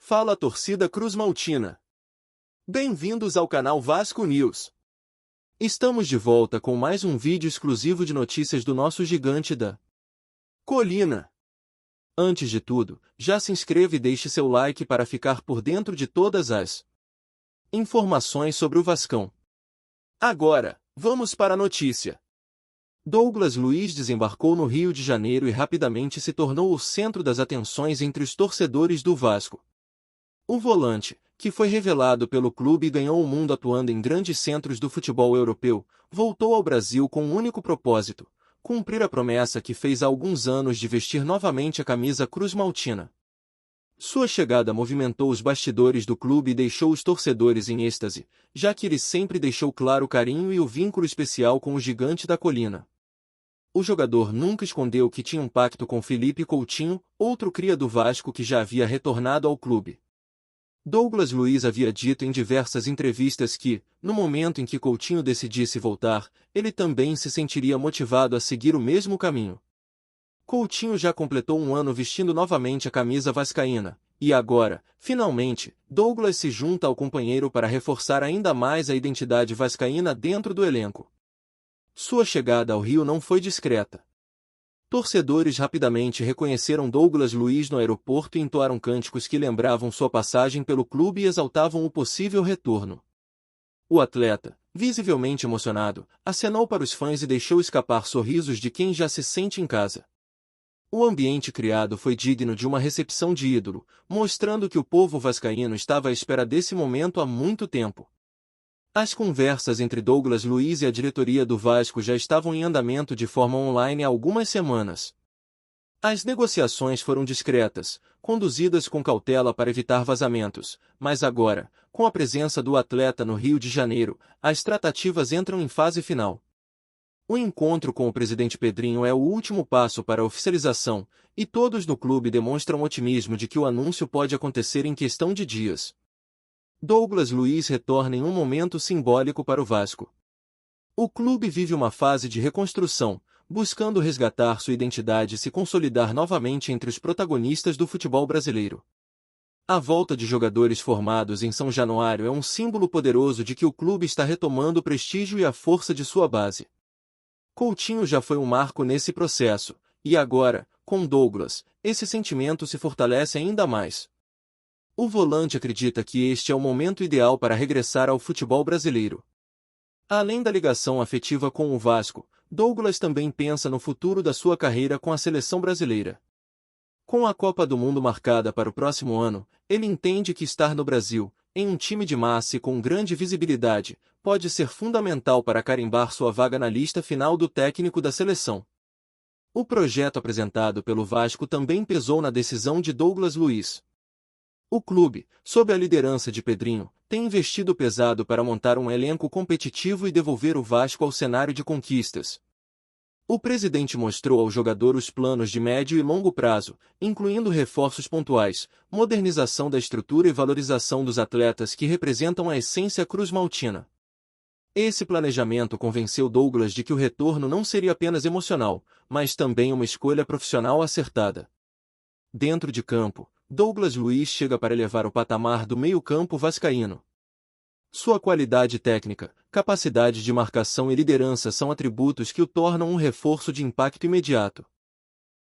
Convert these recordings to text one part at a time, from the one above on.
Fala torcida cruzmaltina! Bem-vindos ao canal Vasco News. Estamos de volta com mais um vídeo exclusivo de notícias do nosso gigante da colina. Antes de tudo, já se inscreva e deixe seu like para ficar por dentro de todas as informações sobre o Vascão. Agora, vamos para a notícia. Douglas Luiz desembarcou no Rio de Janeiro e rapidamente se tornou o centro das atenções entre os torcedores do Vasco. O volante, que foi revelado pelo clube e ganhou o mundo atuando em grandes centros do futebol europeu, voltou ao Brasil com um único propósito: cumprir a promessa que fez há alguns anos de vestir novamente a camisa cruzmaltina. Sua chegada movimentou os bastidores do clube e deixou os torcedores em êxtase, já que ele sempre deixou claro o carinho e o vínculo especial com o gigante da colina. O jogador nunca escondeu que tinha um pacto com Felipe Coutinho, outro cria do Vasco que já havia retornado ao clube. Douglas Luiz havia dito em diversas entrevistas que, no momento em que Coutinho decidisse voltar, ele também se sentiria motivado a seguir o mesmo caminho. Coutinho já completou um ano vestindo novamente a camisa vascaína, e agora, finalmente, Douglas se junta ao companheiro para reforçar ainda mais a identidade vascaína dentro do elenco. Sua chegada ao Rio não foi discreta. Torcedores rapidamente reconheceram Douglas Luiz no aeroporto e entoaram cânticos que lembravam sua passagem pelo clube e exaltavam o possível retorno. O atleta, visivelmente emocionado, acenou para os fãs e deixou escapar sorrisos de quem já se sente em casa. O ambiente criado foi digno de uma recepção de ídolo, mostrando que o povo vascaíno estava à espera desse momento há muito tempo. As conversas entre Douglas Luiz e a diretoria do Vasco já estavam em andamento de forma online há algumas semanas. As negociações foram discretas, conduzidas com cautela para evitar vazamentos, mas agora, com a presença do atleta no Rio de Janeiro, as tratativas entram em fase final. O encontro com o presidente Pedrinho é o último passo para a oficialização, e todos no clube demonstram otimismo de que o anúncio pode acontecer em questão de dias. Douglas Luiz retorna em um momento simbólico para o Vasco. O clube vive uma fase de reconstrução, buscando resgatar sua identidade e se consolidar novamente entre os protagonistas do futebol brasileiro. A volta de jogadores formados em São Januário é um símbolo poderoso de que o clube está retomando o prestígio e a força de sua base. Coutinho já foi um marco nesse processo, e agora, com Douglas, esse sentimento se fortalece ainda mais. O volante acredita que este é o momento ideal para regressar ao futebol brasileiro. Além da ligação afetiva com o Vasco, Douglas também pensa no futuro da sua carreira com a seleção brasileira. Com a Copa do Mundo marcada para o próximo ano, ele entende que estar no Brasil, em um time de massa e com grande visibilidade, pode ser fundamental para carimbar sua vaga na lista final do técnico da seleção. O projeto apresentado pelo Vasco também pesou na decisão de Douglas Luiz. O clube, sob a liderança de Pedrinho, tem investido pesado para montar um elenco competitivo e devolver o Vasco ao cenário de conquistas. O presidente mostrou ao jogador os planos de médio e longo prazo, incluindo reforços pontuais, modernização da estrutura e valorização dos atletas que representam a essência cruzmaltina. Esse planejamento convenceu Douglas de que o retorno não seria apenas emocional, mas também uma escolha profissional acertada. Dentro de campo, Douglas Luiz chega para elevar o patamar do meio-campo vascaíno. Sua qualidade técnica, capacidade de marcação e liderança são atributos que o tornam um reforço de impacto imediato.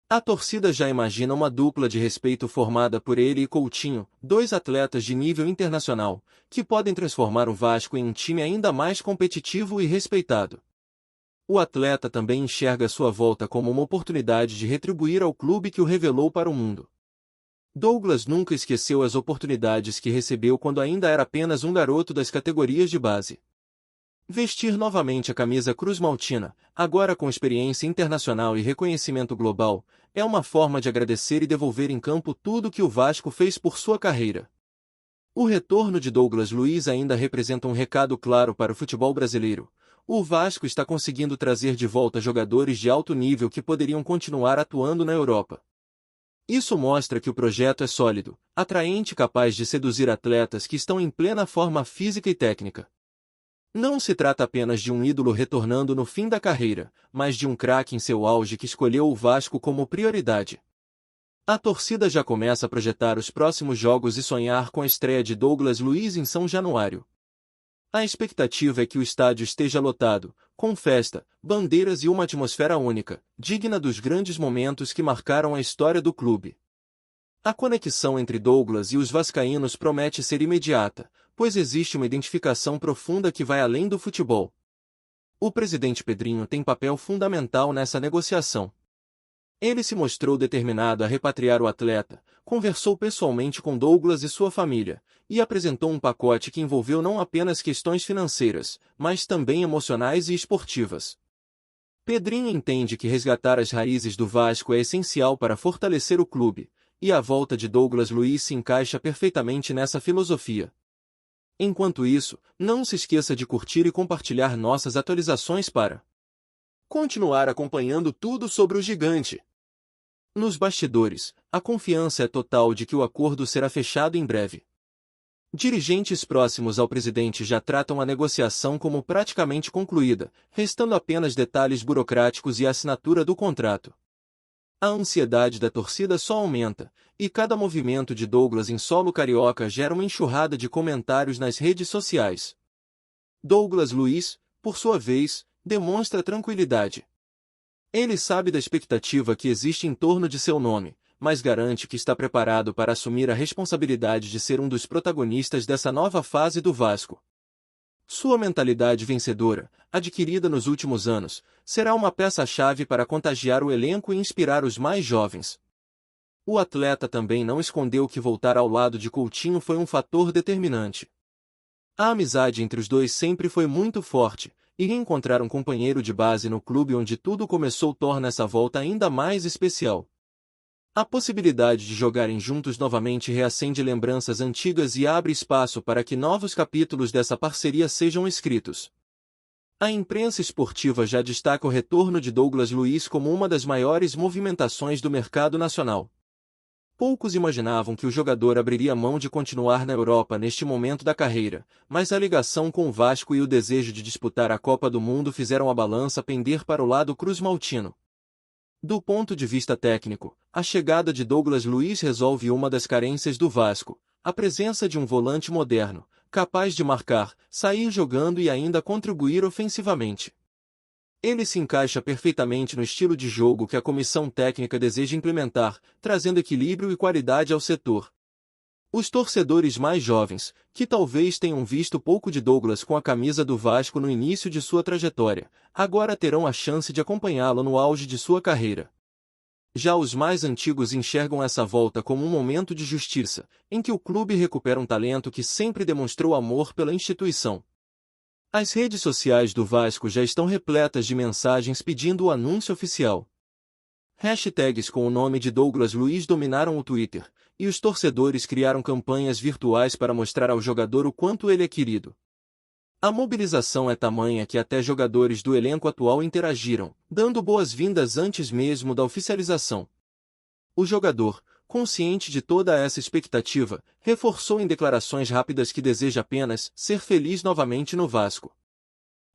A torcida já imagina uma dupla de respeito formada por ele e Coutinho, dois atletas de nível internacional, que podem transformar o Vasco em um time ainda mais competitivo e respeitado. O atleta também enxerga sua volta como uma oportunidade de retribuir ao clube que o revelou para o mundo. Douglas nunca esqueceu as oportunidades que recebeu quando ainda era apenas um garoto das categorias de base. Vestir novamente a camisa cruzmaltina, agora com experiência internacional e reconhecimento global, é uma forma de agradecer e devolver em campo tudo que o Vasco fez por sua carreira. O retorno de Douglas Luiz ainda representa um recado claro para o futebol brasileiro. O Vasco está conseguindo trazer de volta jogadores de alto nível que poderiam continuar atuando na Europa. Isso mostra que o projeto é sólido, atraente e capaz de seduzir atletas que estão em plena forma física e técnica. Não se trata apenas de um ídolo retornando no fim da carreira, mas de um craque em seu auge que escolheu o Vasco como prioridade. A torcida já começa a projetar os próximos jogos e sonhar com a estreia de Douglas Luiz em São Januário. A expectativa é que o estádio esteja lotado, com festa, bandeiras e uma atmosfera única, digna dos grandes momentos que marcaram a história do clube. A conexão entre Douglas e os vascaínos promete ser imediata, pois existe uma identificação profunda que vai além do futebol. O presidente Pedrinho tem papel fundamental nessa negociação. Ele se mostrou determinado a repatriar o atleta, conversou pessoalmente com Douglas e sua família, e apresentou um pacote que envolveu não apenas questões financeiras, mas também emocionais e esportivas. Pedrinho entende que resgatar as raízes do Vasco é essencial para fortalecer o clube, e a volta de Douglas Luiz se encaixa perfeitamente nessa filosofia. Enquanto isso, não se esqueça de curtir e compartilhar nossas atualizações para continuar acompanhando tudo sobre o gigante. Nos bastidores, a confiança é total de que o acordo será fechado em breve. Dirigentes próximos ao presidente já tratam a negociação como praticamente concluída, restando apenas detalhes burocráticos e a assinatura do contrato. A ansiedade da torcida só aumenta, e cada movimento de Douglas em solo carioca gera uma enxurrada de comentários nas redes sociais. Douglas Luiz, por sua vez, demonstra tranquilidade. Ele sabe da expectativa que existe em torno de seu nome, mas garante que está preparado para assumir a responsabilidade de ser um dos protagonistas dessa nova fase do Vasco. Sua mentalidade vencedora, adquirida nos últimos anos, será uma peça-chave para contagiar o elenco e inspirar os mais jovens. O atleta também não escondeu que voltar ao lado de Coutinho foi um fator determinante. A amizade entre os dois sempre foi muito forte, e encontrar um companheiro de base no clube onde tudo começou torna essa volta ainda mais especial. A possibilidade de jogarem juntos novamente reacende lembranças antigas e abre espaço para que novos capítulos dessa parceria sejam escritos. A imprensa esportiva já destaca o retorno de Douglas Luiz como uma das maiores movimentações do mercado nacional. Poucos imaginavam que o jogador abriria mão de continuar na Europa neste momento da carreira, mas a ligação com o Vasco e o desejo de disputar a Copa do Mundo fizeram a balança pender para o lado cruz-maltino. Do ponto de vista técnico, a chegada de Douglas Luiz resolve uma das carências do Vasco, a presença de um volante moderno, capaz de marcar, sair jogando e ainda contribuir ofensivamente. Ele se encaixa perfeitamente no estilo de jogo que a comissão técnica deseja implementar, trazendo equilíbrio e qualidade ao setor. Os torcedores mais jovens, que talvez tenham visto pouco de Douglas com a camisa do Vasco no início de sua trajetória, agora terão a chance de acompanhá-lo no auge de sua carreira. Já os mais antigos enxergam essa volta como um momento de justiça, em que o clube recupera um talento que sempre demonstrou amor pela instituição. As redes sociais do Vasco já estão repletas de mensagens pedindo o anúncio oficial. Hashtags com o nome de Douglas Luiz dominaram o Twitter, e os torcedores criaram campanhas virtuais para mostrar ao jogador o quanto ele é querido. A mobilização é tamanha que até jogadores do elenco atual interagiram, dando boas-vindas antes mesmo da oficialização. O jogador, consciente de toda essa expectativa, reforçou em declarações rápidas que deseja apenas ser feliz novamente no Vasco.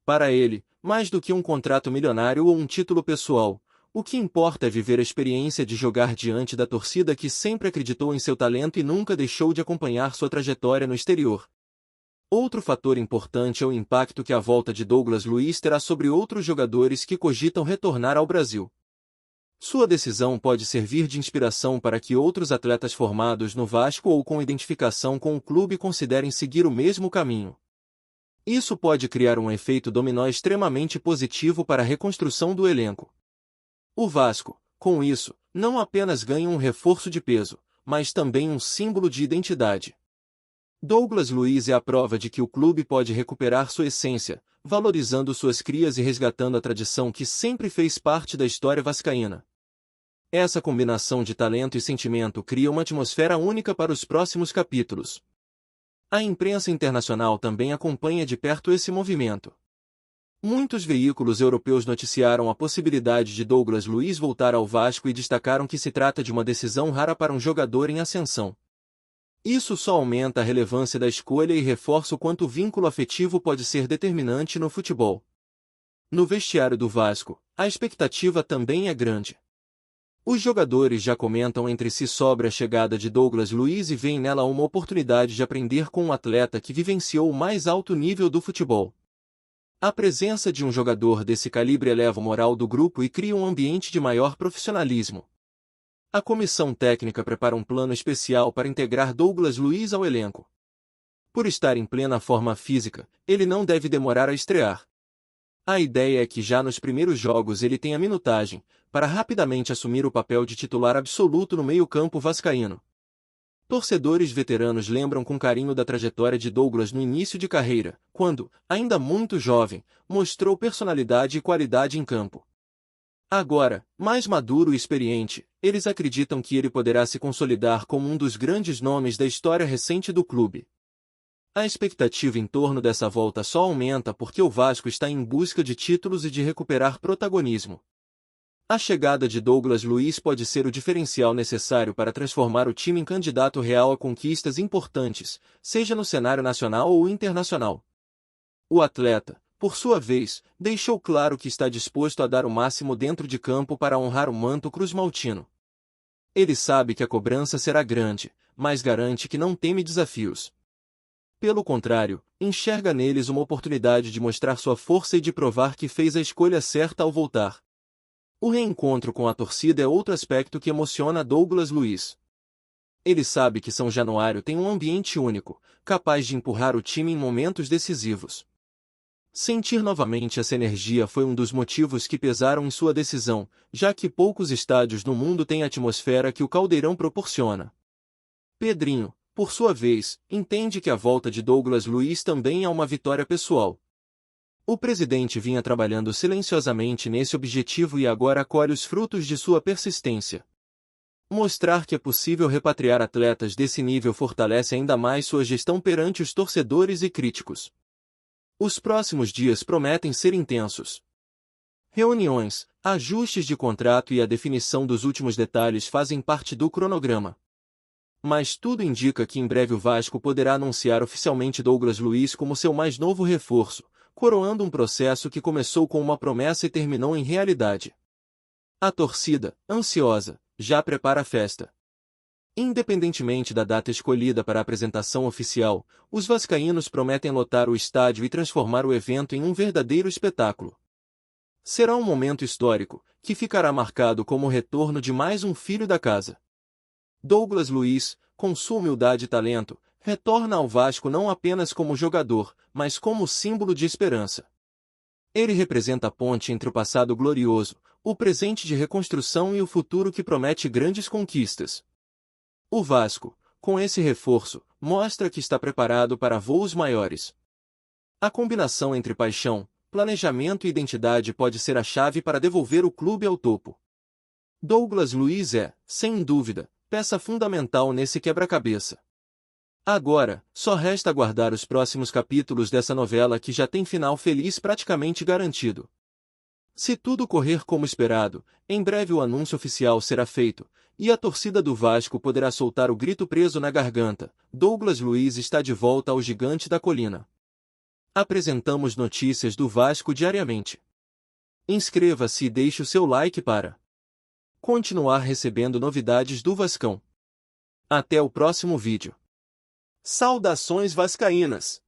Para ele, mais do que um contrato milionário ou um título pessoal, o que importa é viver a experiência de jogar diante da torcida que sempre acreditou em seu talento e nunca deixou de acompanhar sua trajetória no exterior. Outro fator importante é o impacto que a volta de Douglas Luiz terá sobre outros jogadores que cogitam retornar ao Brasil. Sua decisão pode servir de inspiração para que outros atletas formados no Vasco ou com identificação com o clube considerem seguir o mesmo caminho. Isso pode criar um efeito dominó extremamente positivo para a reconstrução do elenco. O Vasco, com isso, não apenas ganha um reforço de peso, mas também um símbolo de identidade. Douglas Luiz é a prova de que o clube pode recuperar sua essência, valorizando suas crias e resgatando a tradição que sempre fez parte da história vascaína. Essa combinação de talento e sentimento cria uma atmosfera única para os próximos capítulos. A imprensa internacional também acompanha de perto esse movimento. Muitos veículos europeus noticiaram a possibilidade de Douglas Luiz voltar ao Vasco e destacaram que se trata de uma decisão rara para um jogador em ascensão. Isso só aumenta a relevância da escolha e reforça o quanto o vínculo afetivo pode ser determinante no futebol. No vestiário do Vasco, a expectativa também é grande. Os jogadores já comentam entre si sobre a chegada de Douglas Luiz e veem nela uma oportunidade de aprender com um atleta que vivenciou o mais alto nível do futebol. A presença de um jogador desse calibre eleva o moral do grupo e cria um ambiente de maior profissionalismo. A comissão técnica prepara um plano especial para integrar Douglas Luiz ao elenco. Por estar em plena forma física, ele não deve demorar a estrear. A ideia é que já nos primeiros jogos ele tenha minutagem, para rapidamente assumir o papel de titular absoluto no meio-campo vascaíno. Torcedores veteranos lembram com carinho da trajetória de Douglas no início de carreira, quando, ainda muito jovem, mostrou personalidade e qualidade em campo. Agora, mais maduro e experiente, eles acreditam que ele poderá se consolidar como um dos grandes nomes da história recente do clube. A expectativa em torno dessa volta só aumenta porque o Vasco está em busca de títulos e de recuperar protagonismo. A chegada de Douglas Luiz pode ser o diferencial necessário para transformar o time em candidato real a conquistas importantes, seja no cenário nacional ou internacional. O atleta, por sua vez, deixou claro que está disposto a dar o máximo dentro de campo para honrar o manto cruzmaltino. Ele sabe que a cobrança será grande, mas garante que não teme desafios. Pelo contrário, enxerga neles uma oportunidade de mostrar sua força e de provar que fez a escolha certa ao voltar. O reencontro com a torcida é outro aspecto que emociona Douglas Luiz. Ele sabe que São Januário tem um ambiente único, capaz de empurrar o time em momentos decisivos. Sentir novamente essa energia foi um dos motivos que pesaram em sua decisão, já que poucos estádios no mundo têm a atmosfera que o Caldeirão proporciona. Pedrinho, por sua vez, entende que a volta de Douglas Luiz também é uma vitória pessoal. O presidente vinha trabalhando silenciosamente nesse objetivo e agora colhe os frutos de sua persistência. Mostrar que é possível repatriar atletas desse nível fortalece ainda mais sua gestão perante os torcedores e críticos. Os próximos dias prometem ser intensos. Reuniões, ajustes de contrato e a definição dos últimos detalhes fazem parte do cronograma. Mas tudo indica que em breve o Vasco poderá anunciar oficialmente Douglas Luiz como seu mais novo reforço, coroando um processo que começou com uma promessa e terminou em realidade. A torcida, ansiosa, já prepara a festa. Independentemente da data escolhida para a apresentação oficial, os vascaínos prometem lotar o estádio e transformar o evento em um verdadeiro espetáculo. Será um momento histórico, que ficará marcado como o retorno de mais um filho da casa. Douglas Luiz, com sua humildade e talento, retorna ao Vasco não apenas como jogador, mas como símbolo de esperança. Ele representa a ponte entre o passado glorioso, o presente de reconstrução e o futuro que promete grandes conquistas. O Vasco, com esse reforço, mostra que está preparado para voos maiores. A combinação entre paixão, planejamento e identidade pode ser a chave para devolver o clube ao topo. Douglas Luiz é, sem dúvida, peça fundamental nesse quebra-cabeça. Agora, só resta aguardar os próximos capítulos dessa novela que já tem final feliz praticamente garantido. Se tudo correr como esperado, em breve o anúncio oficial será feito, e a torcida do Vasco poderá soltar o grito preso na garganta: Douglas Luiz está de volta ao Gigante da Colina. Apresentamos notícias do Vasco diariamente. Inscreva-se e deixe o seu like para continuar recebendo novidades do Vascão. Até o próximo vídeo. Saudações vascaínas!